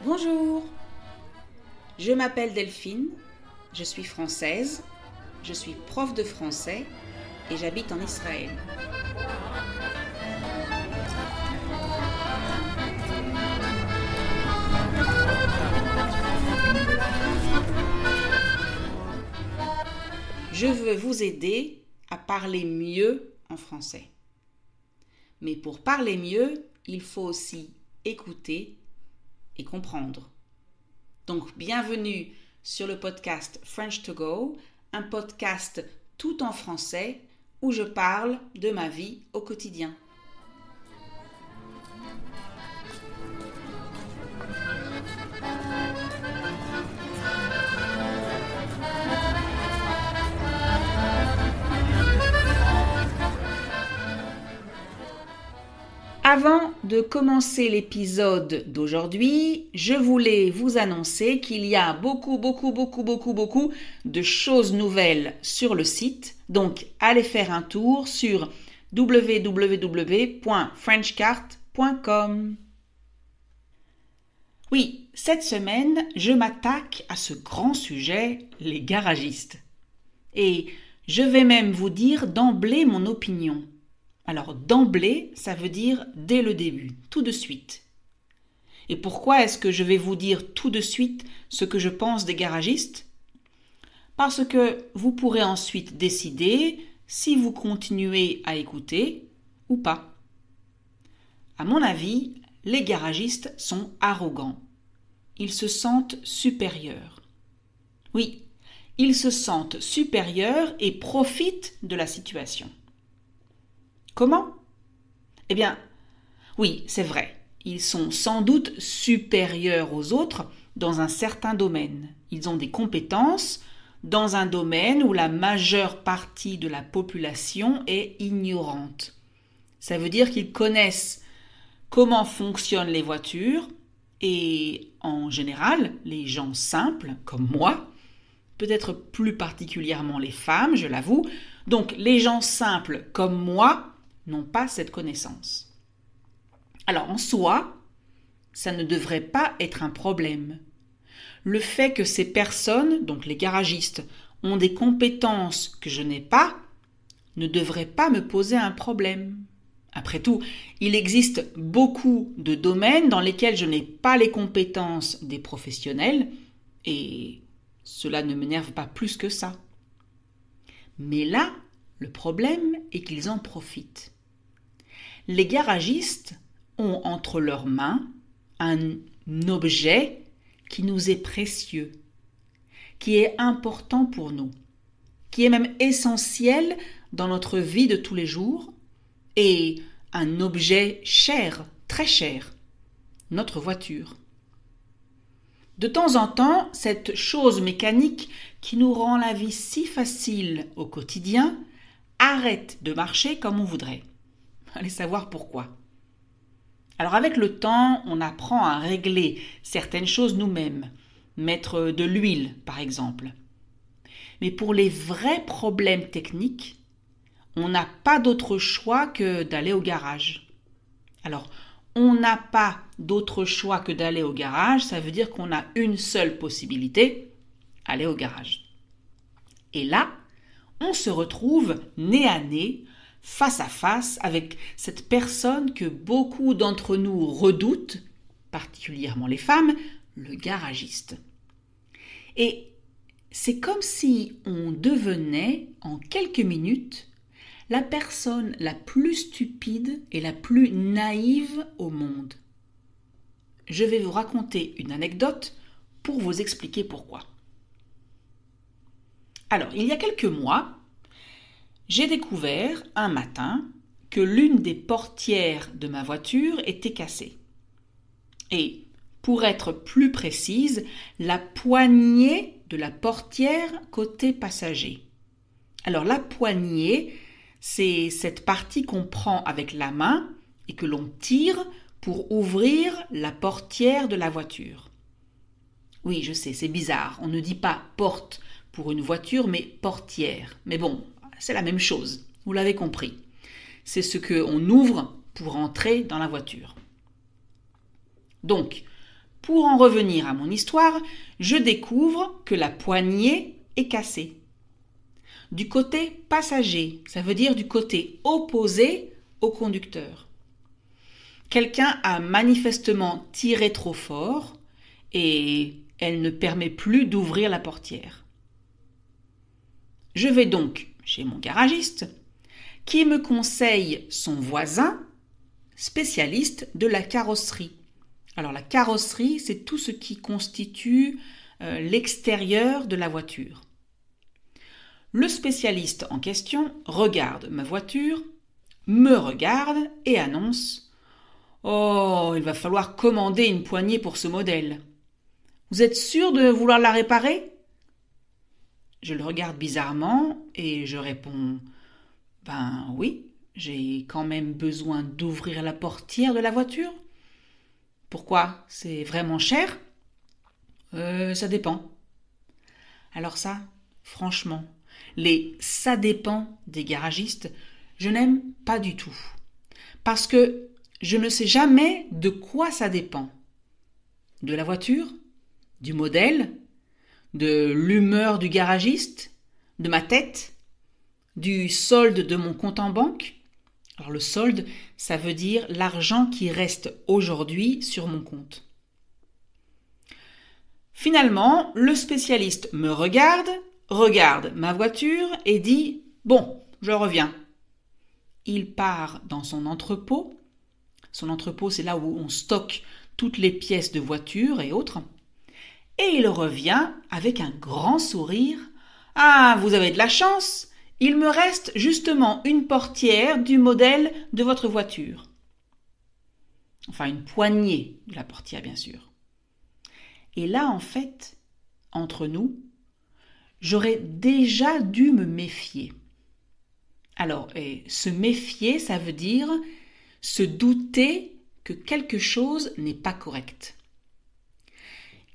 Bonjour, je m'appelle Delphine, je suis française, je suis prof de français et j'habite en Israël. Je veux vous aider à parler mieux en français. Mais pour parler mieux, il faut aussi écouter et comprendre. Donc, bienvenue sur le podcast French to Go, un podcast tout en français où je parle de ma vie au quotidien. Avant de commencer l'épisode d'aujourd'hui, je voulais vous annoncer qu'il y a beaucoup de choses nouvelles sur le site. Donc, allez faire un tour sur www.frenchcart.com. Oui, cette semaine, je m'attaque à ce grand sujet, les garagistes. Et je vais même vous dire d'emblée mon opinion. Alors, d'emblée, ça veut dire dès le début, tout de suite. Et pourquoi est-ce que je vais vous dire tout de suite ce que je pense des garagistes ? Parce que vous pourrez ensuite décider si vous continuez à écouter ou pas. À mon avis, les garagistes sont arrogants. Ils se sentent supérieurs. Oui, ils se sentent supérieurs et profitent de la situation. Comment ? Eh bien, oui, c'est vrai. Ils sont sans doute supérieurs aux autres dans un certain domaine. Ils ont des compétences dans un domaine où la majeure partie de la population est ignorante. Ça veut dire qu'ils connaissent comment fonctionnent les voitures et, en général, les gens simples, comme moi, peut-être plus particulièrement les femmes, je l'avoue, donc les gens simples comme moi, n'ont pas cette connaissance. Alors en soi, ça ne devrait pas être un problème. Le fait que ces personnes, donc les garagistes, ont des compétences que je n'ai pas, ne devrait pas me poser un problème. Après tout, il existe beaucoup de domaines dans lesquels je n'ai pas les compétences des professionnels et cela ne m'énerve pas plus que ça. Mais là, le problème est qu'ils en profitent. Les garagistes ont entre leurs mains un objet qui nous est précieux, qui est important pour nous, qui est même essentiel dans notre vie de tous les jours, et un objet cher, très cher, notre voiture. De temps en temps, cette chose mécanique qui nous rend la vie si facile au quotidien arrête de marcher comme on voudrait. Allez savoir pourquoi. Alors avec le temps, on apprend à régler certaines choses nous-mêmes, mettre de l'huile par exemple. Mais pour les vrais problèmes techniques, on n'a pas d'autre choix que d'aller au garage. Alors, on n'a pas d'autre choix que d'aller au garage, ça veut dire qu'on a une seule possibilité, aller au garage. Et là, on se retrouve nez à nez, face à face avec cette personne que beaucoup d'entre nous redoutent, particulièrement les femmes, le garagiste. Et c'est comme si on devenait, en quelques minutes, la personne la plus stupide et la plus naïve au monde. Je vais vous raconter une anecdote pour vous expliquer pourquoi. Alors, il y a quelques mois, j'ai découvert un matin que l'une des portières de ma voiture était cassée. Et, pour être plus précise, la poignée de la portière côté passager. Alors la poignée, c'est cette partie qu'on prend avec la main et que l'on tire pour ouvrir la portière de la voiture. Oui, je sais, c'est bizarre, on ne dit pas porte pour une voiture, mais portière. Mais bon, c'est la même chose, vous l'avez compris. C'est ce qu'on ouvre pour entrer dans la voiture. Donc, pour en revenir à mon histoire, je découvre que la poignée est cassée. Du côté passager, ça veut dire du côté opposé au conducteur. Quelqu'un a manifestement tiré trop fort et elle ne permet plus d'ouvrir la portière. Je vais donc chez mon garagiste qui me conseille son voisin spécialiste de la carrosserie. Alors la carrosserie, c'est tout ce qui constitue l'extérieur de la voiture. Le spécialiste en question regarde ma voiture, me regarde et annonce « Oh, il va falloir commander une poignée pour ce modèle. Vous êtes sûr de vouloir la réparer ?» Je le regarde bizarrement et je réponds « Ben oui, j'ai quand même besoin d'ouvrir la portière de la voiture. » Pourquoi? C'est vraiment cher? Ça dépend. Alors ça, franchement, les « ça dépend » des garagistes, je n'aime pas du tout. Parce que je ne sais jamais de quoi ça dépend. De la voiture? Du modèle? De l'humeur du garagiste? De ma tête? Du solde de mon compte en banque? Alors le solde, ça veut dire l'argent qui reste aujourd'hui sur mon compte. Finalement, le spécialiste me regarde ma voiture et dit « Bon, je reviens ». Il part dans son entrepôt. Son entrepôt, c'est là où on stocke toutes les pièces de voiture et autres. Et il revient avec un grand sourire. « Ah, vous avez de la chance! Il me reste justement une portière du modèle de votre voiture. » Enfin, une poignée de la portière, bien sûr. Et là, en fait, entre nous, j'aurais déjà dû me méfier. Alors, se méfier, ça veut dire se douter que quelque chose n'est pas correct.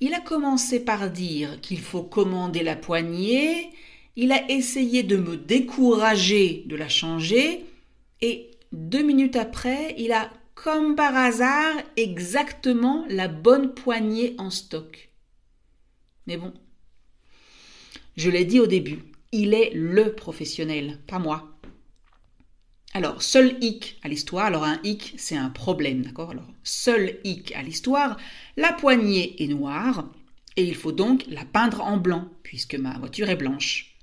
Il a commencé par dire qu'il faut commander la poignée, il a essayé de me décourager de la changer et 2 minutes après, il a, comme par hasard, exactement la bonne poignée en stock. Mais bon, je l'ai dit au début, il est le professionnel, pas moi. Alors, seul hic à l'histoire, alors un hic, c'est un problème, d'accord? Alors, seul hic à l'histoire, la poignée est noire et il faut donc la peindre en blanc, puisque ma voiture est blanche.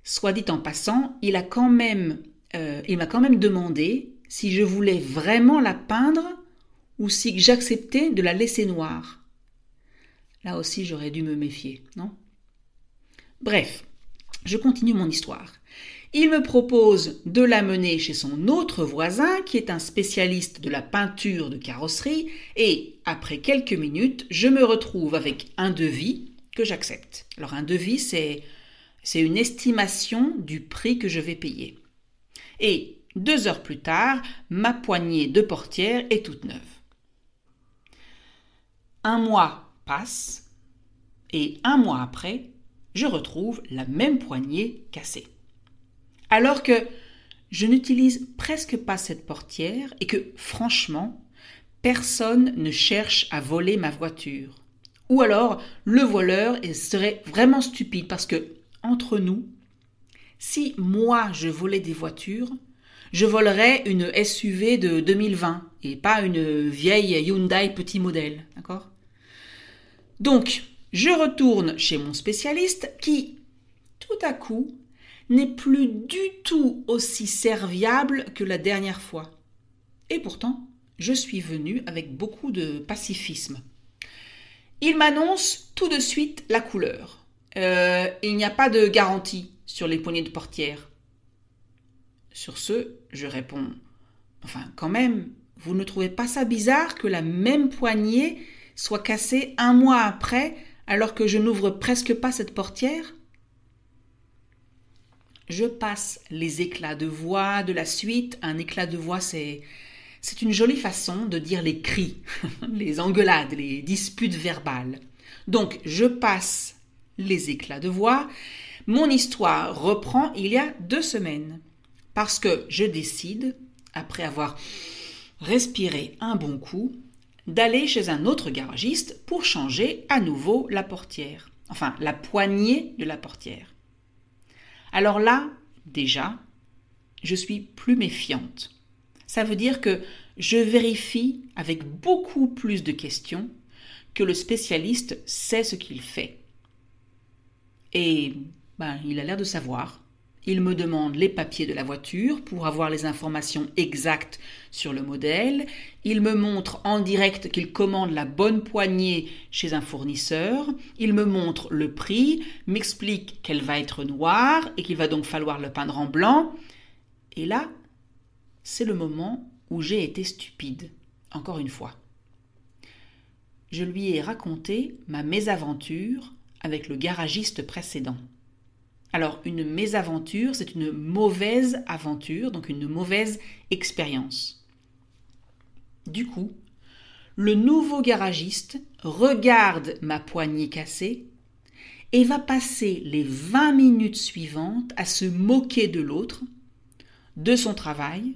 Soit dit en passant, il m'a quand même demandé si je voulais vraiment la peindre ou si j'acceptais de la laisser noire. Là aussi, j'aurais dû me méfier, non? Bref, je continue mon histoire. Il me propose de l'amener chez son autre voisin qui est un spécialiste de la peinture de carrosserie et après quelques minutes, je me retrouve avec un devis que j'accepte. Alors un devis, c'est une estimation du prix que je vais payer. Et 2 heures plus tard, ma poignée de portière est toute neuve. 1 mois passe et 1 mois après, je retrouve la même poignée cassée. Alors que je n'utilise presque pas cette portière et que, franchement, personne ne cherche à voler ma voiture. Ou alors, le voleur serait vraiment stupide parce que, entre nous, si moi je volais des voitures, je volerais une SUV de 2020 et pas une vieille Hyundai petit modèle, d'accord? Donc, je retourne chez mon spécialiste qui, tout à coup, n'est plus du tout aussi serviable que la dernière fois. Et pourtant, je suis venue avec beaucoup de pacifisme. Il m'annonce tout de suite la couleur. Il n'y a pas de garantie sur les poignées de portière. Sur ce, je réponds « Enfin, quand même, vous ne trouvez pas ça bizarre que la même poignée soit cassée 1 mois après alors que je n'ouvre presque pas cette portière ?» Je passe les éclats de voix de la suite. Un éclat de voix, c'est une jolie façon de dire les cris, les engueulades, les disputes verbales. Donc, je passe les éclats de voix. Mon histoire reprend il y a 2 semaines. Parce que je décide, après avoir respiré un bon coup, d'aller chez un autre garagiste pour changer à nouveau la portière. Enfin, la poignée de la portière. Alors là, déjà, je suis plus méfiante. Ça veut dire que je vérifie avec beaucoup plus de questions que le spécialiste sait ce qu'il fait. Et il a l'air de savoir. Il me demande les papiers de la voiture pour avoir les informations exactes sur le modèle. Il me montre en direct qu'il commande la bonne poignée chez un fournisseur. Il me montre le prix, m'explique qu'elle va être noire et qu'il va donc falloir le peindre en blanc. Et là, c'est le moment où j'ai été stupide, encore une fois. Je lui ai raconté ma mésaventure avec le garagiste précédent. Alors, une mésaventure, c'est une mauvaise aventure, donc une mauvaise expérience. Du coup, le nouveau garagiste regarde ma poignée cassée et va passer les 20 minutes suivantes à se moquer de l'autre, de son travail,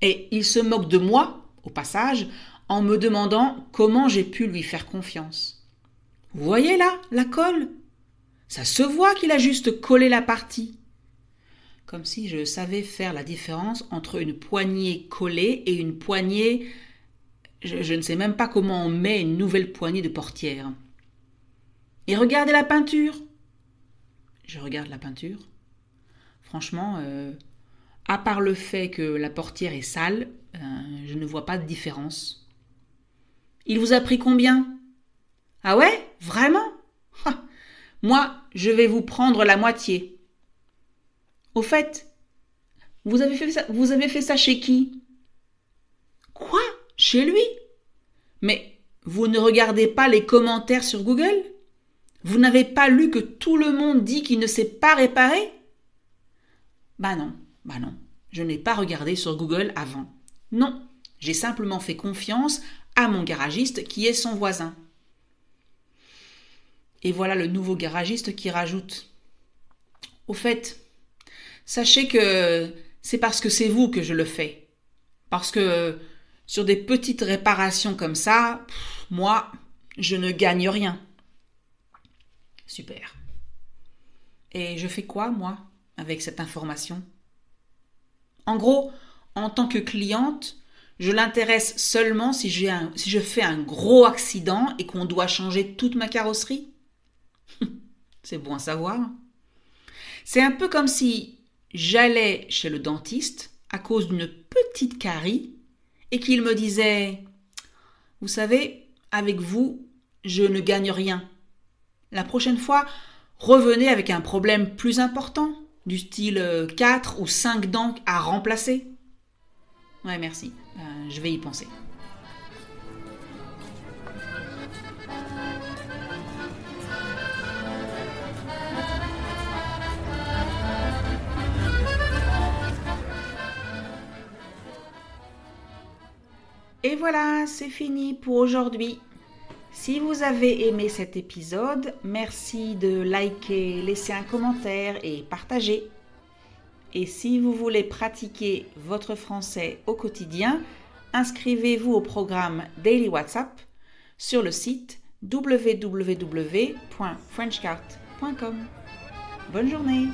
et il se moque de moi, au passage, en me demandant comment j'ai pu lui faire confiance. Vous voyez là, la colle ? Ça se voit qu'il a juste collé la partie. Comme si je savais faire la différence entre une poignée collée et une poignée... Je ne sais même pas comment on met une nouvelle poignée de portière. Et regardez la peinture. Je regarde la peinture. Franchement, à part le fait que la portière est sale, je ne vois pas de différence. Il vous a pris combien ? Ah ouais ? Vraiment ? Moi, je vais vous prendre la moitié. Au fait, vous avez fait ça chez qui ? Quoi ? Chez lui ? Mais vous ne regardez pas les commentaires sur Google ? Vous n'avez pas lu que tout le monde dit qu'il ne sait pas réparer ? Non, je n'ai pas regardé sur Google avant. Non, j'ai simplement fait confiance à mon garagiste qui est son voisin. Et voilà le nouveau garagiste qui rajoute. Au fait, sachez que c'est parce que c'est vous que je le fais. Parce que sur des petites réparations comme ça, moi, je ne gagne rien. Super. Et je fais quoi, moi, avec cette information ? En gros, en tant que cliente, je l'intéresse seulement si je fais un gros accident et qu'on doit changer toute ma carrosserie. C'est bon à savoir. C'est un peu comme si j'allais chez le dentiste à cause d'une petite carie et qu'il me disait « Vous savez, avec vous, je ne gagne rien. La prochaine fois, revenez avec un problème plus important, du style 4 ou 5 dents à remplacer. » Ouais, merci. Je vais y penser. Et voilà, c'est fini pour aujourd'hui. Si vous avez aimé cet épisode, merci de liker, laisser un commentaire et partager. Et si vous voulez pratiquer votre français au quotidien, inscrivez-vous au programme Daily WhatsApp sur le site www.frenchcart.com. Bonne journée!